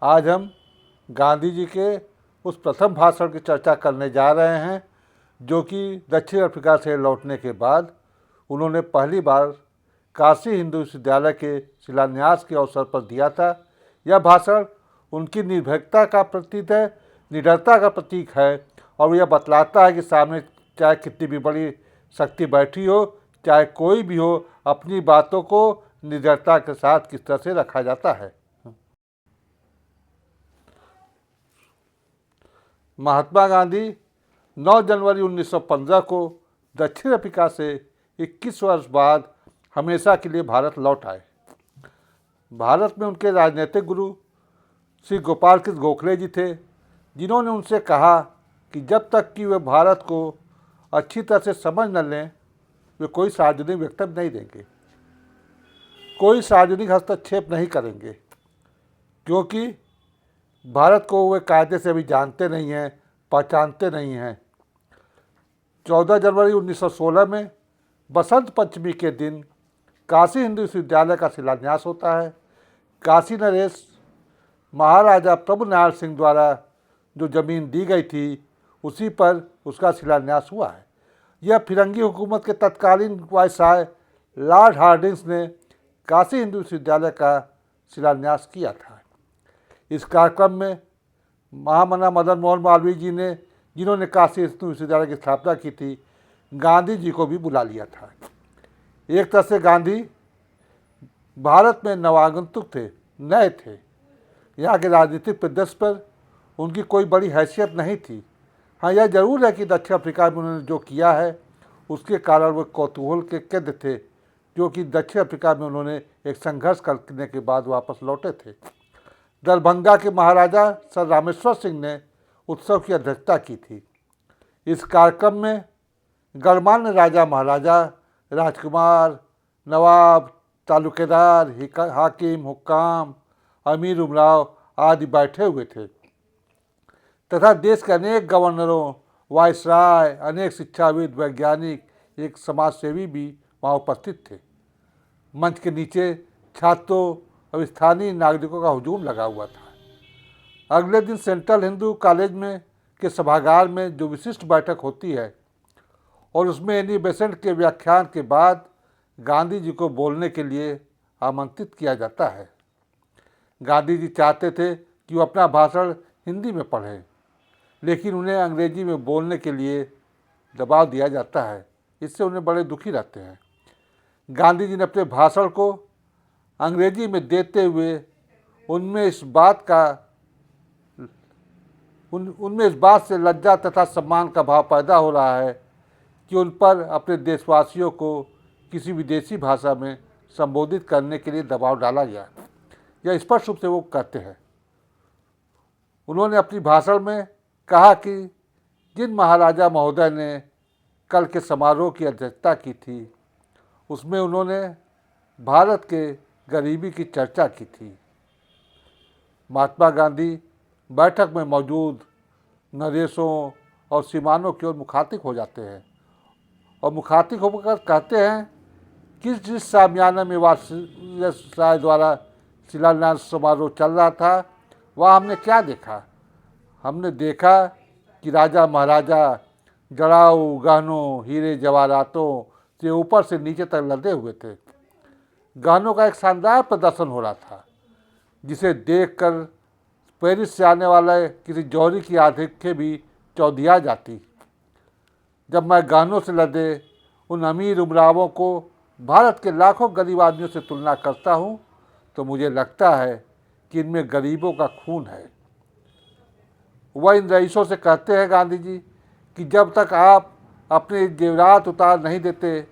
आज हम गांधी जी के उस प्रथम भाषण की चर्चा करने जा रहे हैं जो कि दक्षिण अफ्रीका से लौटने के बाद उन्होंने पहली बार काशी हिंदू विश्वविद्यालय के शिलान्यास के अवसर पर दिया था। यह भाषण उनकी निर्भीकता का प्रतीक है, निडरता का प्रतीक है और यह बतलाता है कि सामने चाहे कितनी भी बड़ी शक्ति बैठी हो, चाहे कोई भी हो, अपनी बातों को निडरता के साथ किस तरह से रखा जाता है। महात्मा गांधी 9 जनवरी 1915 को दक्षिण अफ्रीका से 21 वर्ष बाद हमेशा के लिए भारत लौट आए। भारत में उनके राजनीतिक गुरु श्री गोपाल कृष्ण गोखले जी थे, जिन्होंने उनसे कहा कि जब तक कि वे भारत को अच्छी तरह से समझ न लें, वे कोई सार्वजनिक वक्तव्य नहीं देंगे, कोई सार्वजनिक हस्तक्षेप नहीं करेंगे, क्योंकि भारत को वे कायदे से अभी जानते नहीं हैं, पहचानते नहीं हैं। 14 जनवरी 1916 में बसंत पंचमी के दिन काशी हिंदू विश्वविद्यालय का शिलान्यास होता है। काशी नरेश महाराजा प्रभु नारायण सिंह द्वारा जो ज़मीन दी गई थी, उसी पर उसका शिलान्यास हुआ है। यह फिरंगी हुकूमत के तत्कालीन वायसराय लॉर्ड हार्डिंग्स ने काशी हिंदू विश्वविद्यालय का शिलान्यास किया था। इस कार्यक्रम में महामना मदन मोहन मालवीय जी ने, जिन्होंने काशी हिंदू विश्वविद्यालय की स्थापना की थी, गांधी जी को भी बुला लिया था। एक तरह से गांधी भारत में नवागंतुक थे, नए थे। यहाँ के राजनीतिक परिदृश्य पर उनकी कोई बड़ी हैसियत नहीं थी। हाँ, यह जरूर है कि दक्षिण अफ्रीका में उन्होंने जो किया है उसके कारण वो कौतूहल के केंद्र थे, जो कि दक्षिण अफ्रीका में उन्होंने एक संघर्ष करने के बाद वापस लौटे थे। दरभंगा के महाराजा सर रामेश्वर सिंह ने उत्सव की अध्यक्षता की थी। इस कार्यक्रम में गणमान्य राजा महाराजा, राजकुमार, नवाब, तालुकेदार, हाकिम, हुक्काम, अमीर उमराव आदि बैठे हुए थे तथा देश के अनेक गवर्नरों, वायसराय, अनेक शिक्षाविद, वैज्ञानिक, एक समाजसेवी भी वहाँ उपस्थित थे। मंच के नीचे छात्रों और स्थानीय नागरिकों का हुजूम लगा हुआ था। अगले दिन सेंट्रल हिंदू कॉलेज में के सभागार में जो विशिष्ट बैठक होती है और उसमें एनी बेसेंट के व्याख्यान के बाद गांधी जी को बोलने के लिए आमंत्रित किया जाता है। गांधी जी चाहते थे कि वो अपना भाषण हिंदी में पढ़ें, लेकिन उन्हें अंग्रेजी में बोलने के लिए दबाव दिया जाता है। इससे उन्हें बड़े दुखी रहते हैं। गांधी जी ने अपने भाषण को अंग्रेजी में देते हुए उनमें इस बात से लज्जा तथा सम्मान का भाव पैदा हो रहा है कि उन पर अपने देशवासियों को किसी विदेशी भाषा में संबोधित करने के लिए दबाव डाला गया। यह स्पष्ट रूप से वो कहते हैं। उन्होंने अपनी भाषण में कहा कि जिन महाराजा महोदय ने कल के समारोह की अध्यक्षता की थी, उसमें उन्होंने भारत के गरीबी की चर्चा की थी। महात्मा गांधी बैठक में मौजूद नरेशों और सीमानों की ओर मुखातिब हो जाते हैं और मुखातिब होकर कहते हैं कि जिस सामियाना में वायसराय द्वारा शिलान्यास समारोह चल रहा था, वहाँ हमने क्या देखा? हमने देखा कि राजा महाराजा जड़ाऊ गहनों, हीरे जवाहरातों से ऊपर से नीचे तक लदे हुए थे। गहनों का एक शानदार प्रदर्शन हो रहा था, जिसे देखकर पेरिस से आने वाले किसी जौहरी की आंखें भी चौंधिया जाती। जब मैं गहनों से लदे उन अमीर उमरावों को भारत के लाखों गरीब आदमियों से तुलना करता हूँ, तो मुझे लगता है कि इनमें गरीबों का खून है। वह इन रईसों से कहते हैं गांधी जी कि जब तक आप अपने जेवरात उतार नहीं देते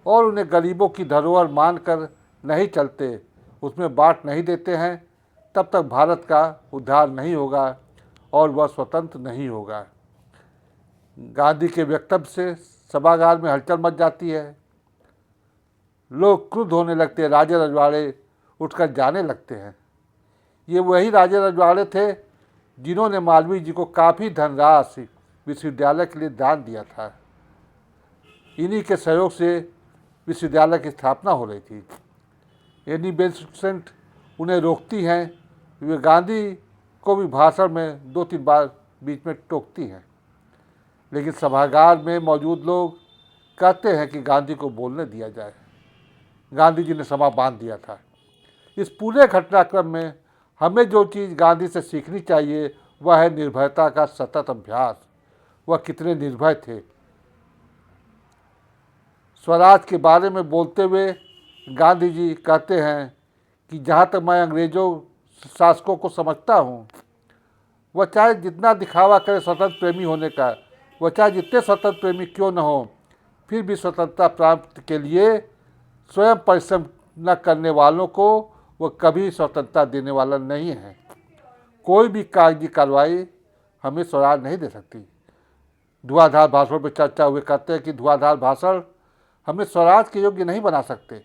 और उन्हें गरीबों की धरोहर मानकर नहीं चलते, उसमें बांट नहीं देते हैं, तब तक भारत का उद्धार नहीं होगा और वह स्वतंत्र नहीं होगा। गांधी के वक्तव्य से सभागार में हलचल मच जाती है। लोग क्रुद्ध होने लगते हैं, राजे रजवाड़े उठकर जाने लगते हैं। ये वही राजे रजवाड़े थे जिन्होंने मालवीय जी को काफ़ी धनराशि विश्वविद्यालय के लिए दान दिया था। इन्हीं के सहयोग से विश्वविद्यालय की स्थापना हो रही थी। एनी बेसेंट उन्हें रोकती हैं वे गांधी को भी भाषण में 2-3 बार बीच में टोकती हैं, लेकिन सभागार में मौजूद लोग कहते हैं कि गांधी को बोलने दिया जाए। गांधी जी ने समा बांध दिया था। इस पूरे घटनाक्रम में हमें जो चीज़ गांधी से सीखनी चाहिए वह है निर्भयता का सतत अभ्यास। वह कितने निर्भय थे। स्वराज के बारे में बोलते हुए गांधी जी कहते हैं कि जहाँ तक मैं अंग्रेज़ों शासकों को समझता हूँ, वह चाहे जितना दिखावा करे स्वतंत्र प्रेमी होने का, वह चाहे जितने स्वतंत्र प्रेमी क्यों न हो, फिर भी स्वतंत्रता प्राप्त के लिए स्वयं परिश्रम न करने वालों को वह कभी स्वतंत्रता देने वाला नहीं है। कोई भी कागजी कार्रवाई हमें स्वराज नहीं दे सकती। धुआंधार भाषण पर चर्चा हुए कहते हैं कि धुआंधार भाषण हमें स्वराज के योग्य नहीं बना सकते।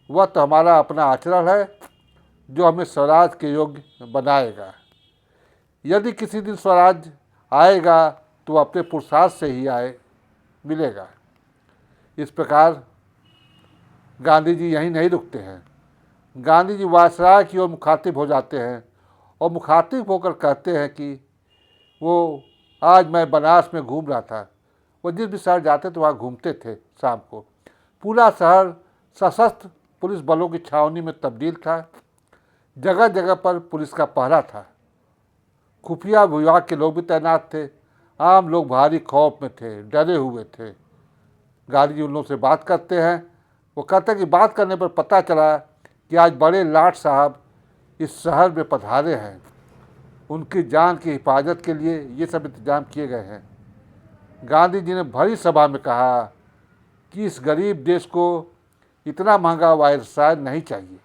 वह तो हमारा अपना आचरण है जो हमें स्वराज के योग्य बनाएगा। यदि किसी दिन स्वराज आएगा तो अपने पुरुषार्थ से ही मिलेगा। इस प्रकार गांधी जी यहीं नहीं रुकते हैं। गांधी जी वायसराय की ओर मुखातिब हो जाते हैं और मुखातिब होकर कहते हैं कि वो आज मैं बनारस में घूम रहा था। वो जिस भी शहर जाते थे वहाँ घूमते थे। शाम को पूरा शहर सशस्त्र पुलिस बलों की छावनी में तब्दील था। जगह जगह पर पुलिस का पहरा था। खुफिया विभाग के लोग भी तैनात थे। आम लोग भारी खौफ में थे, डरे हुए थे। गांधी जी उन लोगों से बात करते हैं। वो कहते हैं कि बात करने पर पता चला कि आज बड़े लाट साहब इस शहर में पधारे हैं। उनकी जान की हिफाजत के लिए ये सब इंतजाम किए गए हैं। गांधी जी ने भरी सभा में कहा कि इस गरीब देश को इतना महंगा वायरसाय नहीं चाहिए।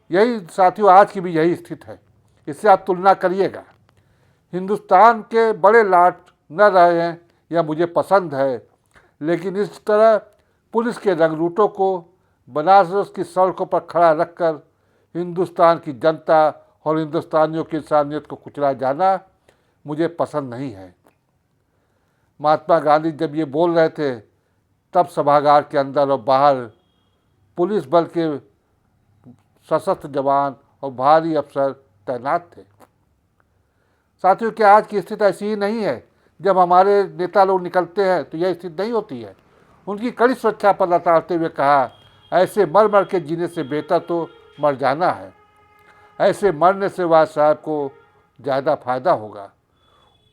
यही साथियों आज की भी यही स्थिति है। इससे आप तुलना करिएगा। हिंदुस्तान के बड़े लाट न रहे हैं यह मुझे पसंद है, लेकिन इस तरह पुलिस के रंगरूटों को बनारस की सड़कों पर खड़ा रखकर हिंदुस्तान की जनता और हिंदुस्तानियों की इंसानियत को कुचला जाना मुझे पसंद नहीं है। महात्मा गांधी जब ये बोल रहे थे तब सभागार के अंदर और बाहर पुलिस बल के सशस्त्र जवान और भारी अफसर तैनात थे। साथियों, क्या आज की स्थिति ऐसी ही नहीं है? जब हमारे नेता लोग निकलते हैं तो यह स्थिति नहीं होती है। उनकी कड़ी सुरक्षा पर लताड़ते हुए कहा, ऐसे मर मर के जीने से बेहतर तो मर जाना है। ऐसे मरने से वायसराय को ज़्यादा फायदा होगा।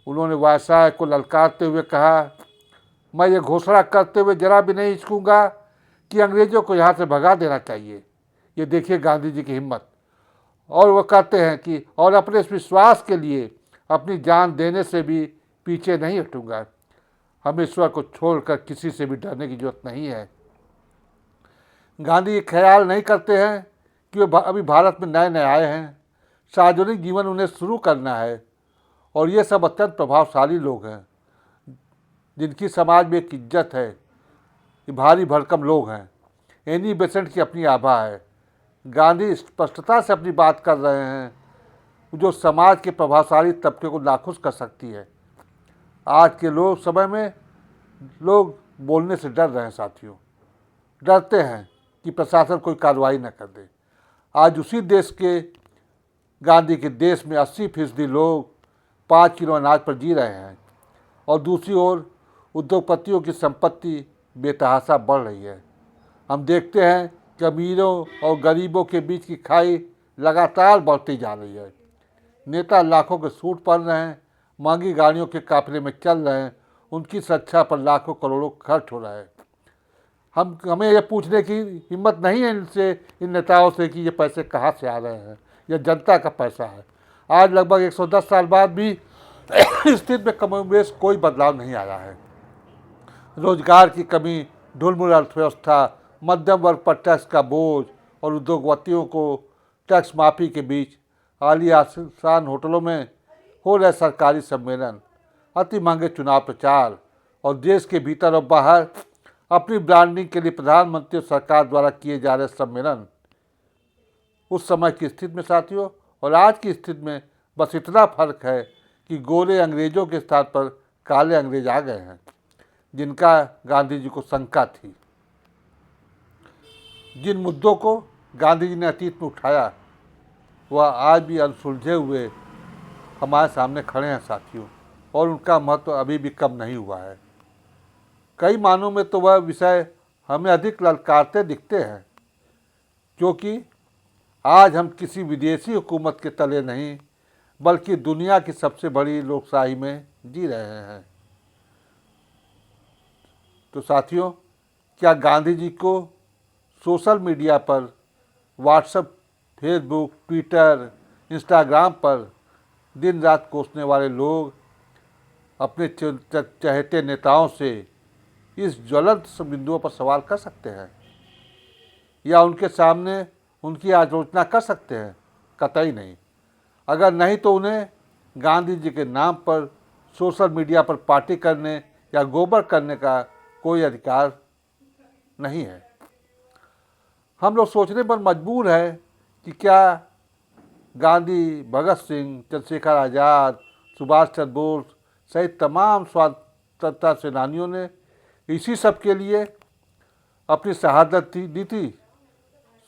उन्होंने वायसराय को ललकारते हुए कहा, मैं ये घोषणा करते हुए जरा भी नहीं हिचकूंगा कि अंग्रेज़ों को यहाँ से भगा देना चाहिए। ये देखिए गांधी जी की हिम्मत। और वो कहते हैं कि और अपने इस विश्वास के लिए अपनी जान देने से भी पीछे नहीं हटूंगा। हमें ईश्वर को छोड़कर किसी से भी डरने की जरूरत नहीं है। गांधी ये ख्याल नहीं करते हैं कि वे अभी भारत में नए नए आए हैं, सार्वजनिक जीवन उन्हें शुरू करना है और ये सब अत्यंत प्रभावशाली लोग हैं जिनकी समाज में एक इज्जत है। ये भारी भरकम लोग हैं। एनी बेसेंट की अपनी आभा है। गांधी स्पष्टता से अपनी बात कर रहे हैं जो समाज के प्रभावशाली तबके को नाखुश कर सकती है। आज के समय में लोग बोलने से डर रहे हैं साथियों। डरते हैं कि प्रशासन कोई कार्रवाई न कर दे। आज उसी देश के गांधी के देश में 80% लोग 5 किलो अनाज पर जी रहे हैं और दूसरी ओर उद्योगपतियों की संपत्ति बेतहाशा बढ़ रही है। हम देखते हैं कि अमीरों और गरीबों के बीच की खाई लगातार बढ़ती जा रही है। नेता लाखों के सूट पहन रहे हैं, महंगी गाड़ियों के काफिले में चल रहे हैं, उनकी सुरक्षा पर लाखों करोड़ों खर्च हो रहा है। हमें यह पूछने की हिम्मत नहीं है इन नेताओं से कि ये पैसे कहाँ से आ रहे हैं। यह जनता का पैसा है। आज लगभग 110 साल बाद भी स्थिति में कमोबेश कोई बदलाव नहीं आया है। रोजगार की कमी, ढुलमुल अर्थव्यवस्था, मध्यम वर्ग पर टैक्स का बोझ और उद्योगपतियों को टैक्स माफ़ी के बीच आलीशान होटलों में हो रहे सरकारी सम्मेलन, अति महंगे चुनाव प्रचार और देश के भीतर और बाहर अपनी ब्रांडिंग के लिए प्रधानमंत्री और सरकार द्वारा किए जा रहे सम्मेलन, उस समय की स्थिति में साथियों और आज की स्थिति में बस इतना फर्क है कि गोरे अंग्रेज़ों के स्थान पर काले अंग्रेज आ गए हैं, जिनका गांधी जी को शंका थी। जिन मुद्दों को गांधी जी ने अतीत में उठाया वह आज भी अनसुलझे हुए हमारे सामने खड़े हैं साथियों, और उनका महत्व अभी भी कम नहीं हुआ है। कई मानों में तो वह विषय हमें अधिक ललकारते दिखते हैं, क्योंकि आज हम किसी विदेशी हुकूमत के तले नहीं बल्कि दुनिया की सबसे बड़ी लोकशाही में जी रहे हैं। तो साथियों, क्या गांधी जी को सोशल मीडिया पर, व्हाट्सएप, फेसबुक, ट्विटर, इंस्टाग्राम पर दिन रात कोसने वाले लोग अपने चहेते नेताओं से इस ज्वलंत बिंदुओं पर सवाल कर सकते हैं या उनके सामने उनकी आलोचना कर सकते हैं? कतई नहीं। अगर नहीं तो उन्हें गांधी जी के नाम पर सोशल मीडिया पर पार्टी करने या गोबर करने का कोई अधिकार नहीं है। हम लोग सोचने पर मजबूर है कि क्या गांधी, भगत सिंह, चंद्रशेखर आज़ाद, सुभाष चंद्र बोस सहित तमाम स्वतंत्रता सेनानियों ने इसी सब के लिए अपनी शहादत दी थी?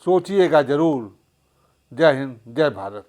सोचिएगा जरूर। जय हिंद, जय भारत।